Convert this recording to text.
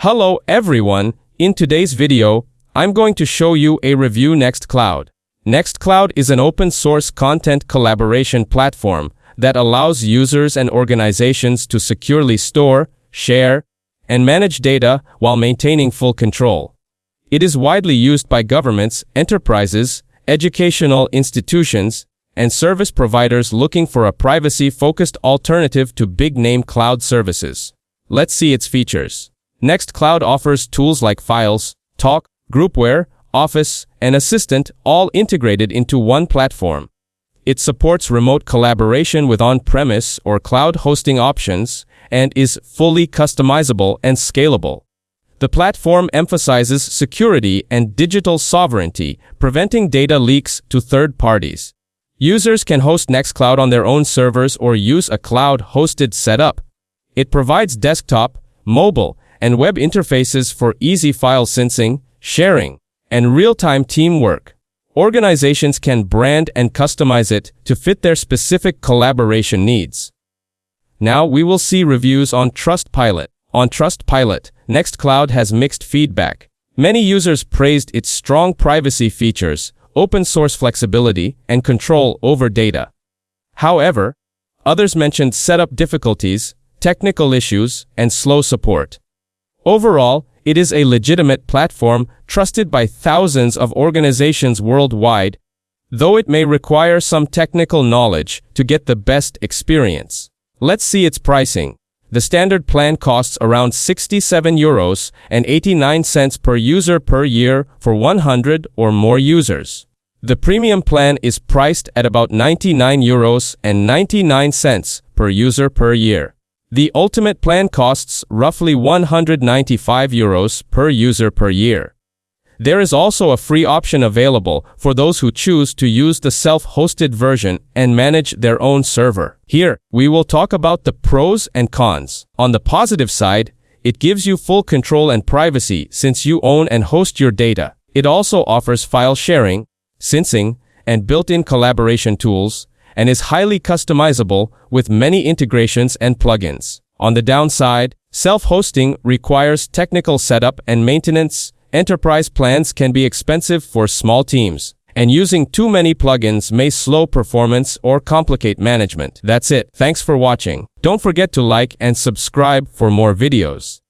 Hello everyone, in today's video, I'm going to show you a review NextCloud. NextCloud is an open-source content collaboration platform that allows users and organizations to securely store, share, and manage data while maintaining full control. It is widely used by governments, enterprises, educational institutions, and service providers looking for a privacy-focused alternative to big-name cloud services. Let's see its features. NextCloud offers tools like Files, Talk, Groupware, Office, and Assistant, all integrated into one platform. It supports remote collaboration with on-premise or cloud hosting options and is fully customizable and scalable. The platform emphasizes security and digital sovereignty, preventing data leaks to third parties. Users can host NextCloud on their own servers or use a cloud-hosted setup. It provides desktop, mobile, and web interfaces for easy file syncing, sharing, and real-time teamwork. Organizations can brand and customize it to fit their specific collaboration needs. Now we will see reviews on Trustpilot. On Trustpilot, NextCloud has mixed feedback. Many users praised its strong privacy features, open-source flexibility, and control over data. However, others mentioned setup difficulties, technical issues, and slow support. Overall, it is a legitimate platform trusted by thousands of organizations worldwide, though it may require some technical knowledge to get the best experience. Let's see its pricing. The standard plan costs around €67.89 per user per year for 100 or more users. The premium plan is priced at about €99.99 per user per year. The ultimate plan costs roughly €195 per user per year. There is also a free option available for those who choose to use the self-hosted version and manage their own server. Here, we will talk about the pros and cons. On the positive side, it gives you full control and privacy since you own and host your data. It also offers file sharing, syncing, and built-in collaboration tools, and is highly customizable with many integrations and plugins. On the downside, self-hosting requires technical setup and maintenance. Enterprise plans can be expensive for small teams, and using too many plugins may slow performance or complicate management. That's it. Thanks for watching. Don't forget to like and subscribe for more videos.